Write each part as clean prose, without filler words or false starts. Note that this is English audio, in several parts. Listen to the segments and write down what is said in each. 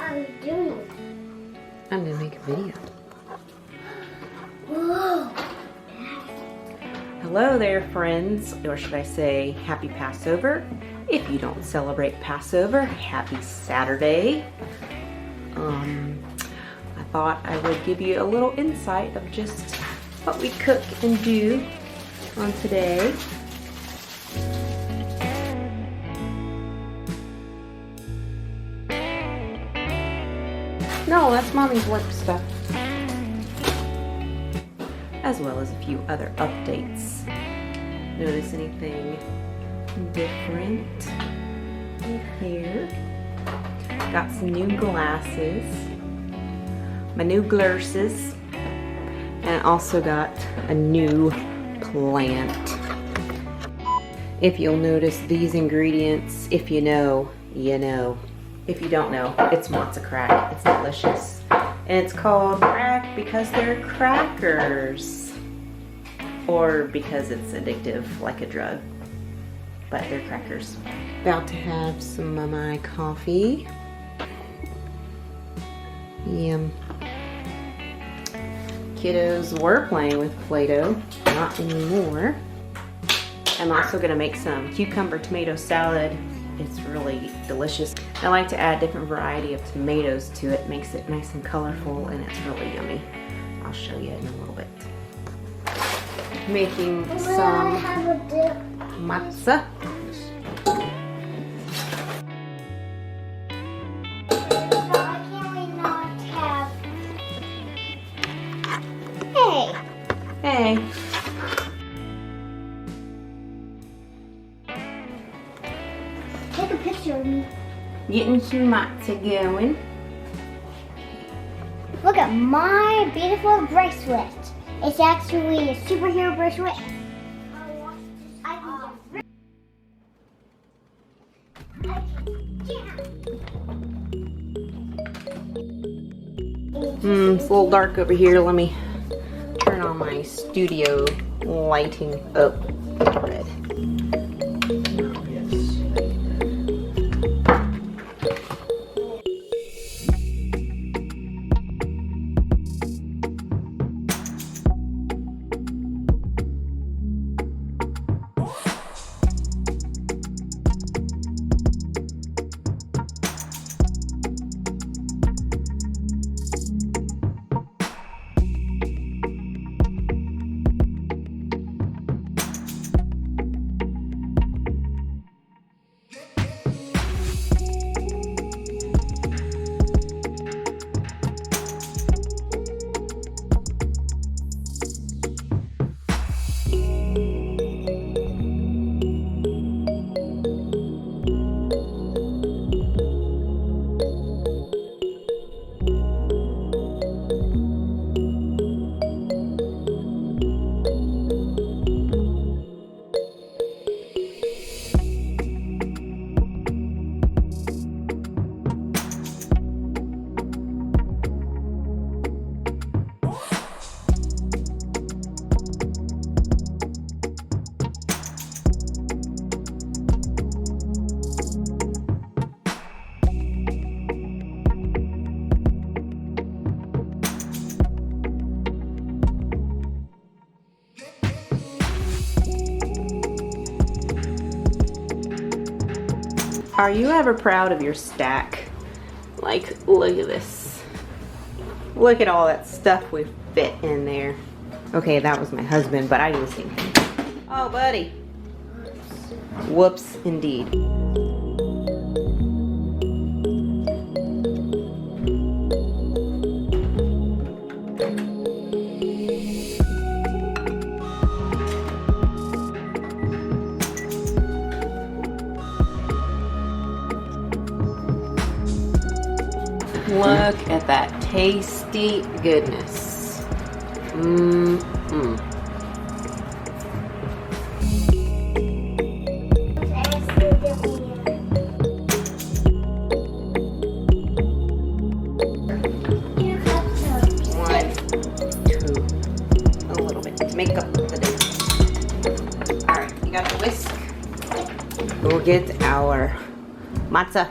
are you doing? I'm gonna make a video. Whoa. Hello there, friends, or should I say happy Passover. If you don't celebrate Passover, happy Saturday. I thought I would give you a little insight of just what we cook and do on today. No, that's Mommy's work stuff. As well as a few other updates. Notice anything different here? Got some new glasses, my new glasses, and also got a new plant. If you'll notice these ingredients, if you know, you know. If you don't know, it's Matza Crack. It's delicious. And it's called crack because they're crackers. Or because it's addictive like a drug. But they're crackers. About to have some of my coffee. Yum. Kiddos were playing with Play-Doh. Not anymore. I'm also going to make some cucumber tomato salad. It's really delicious. I like to add different variety of tomatoes to it. Makes it nice and colorful, and it's really yummy. I'll show you in a little bit. Making some matzah. Hey. Take a picture of me. Getting some matzah going. Look at my beautiful bracelet. It's actually a superhero bracelet. It's a little dark over here. Let me turn on my studio lighting. Oh, red. Are you ever proud of your stack? Like, look at this. Look at all that stuff we fit in there. Okay, that was my husband, but I didn't see him. Oh, buddy. Whoops, indeed. Look at that tasty goodness. Make up the day. Alright, you got the whisk? We'll get our matzah.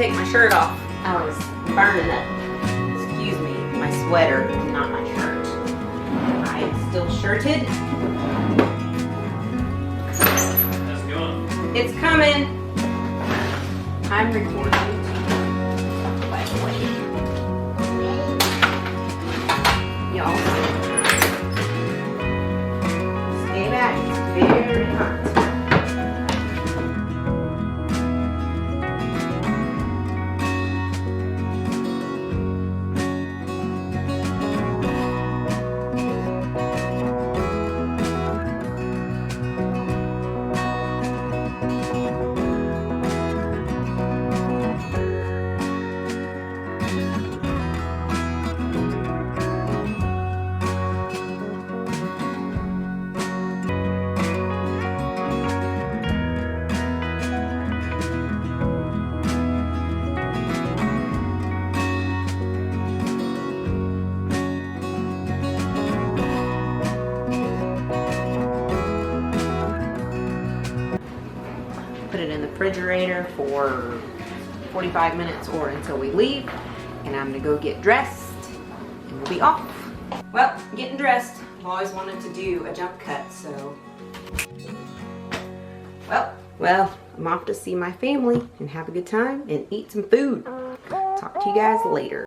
take my shirt off. I was burning up. Excuse me, my sweater, not my shirt. I am still shirted. How's it going? It's coming. I'm recording. By the way. Y'all. Stay back. It's very hot. Put it in the refrigerator for 45 minutes or until we leave. And I'm gonna go get dressed and we'll be off. Well, getting dressed. I've always wanted to do a jump cut, so. Well, I'm off to see my family and have a good time and eat some food. Talk to you guys later.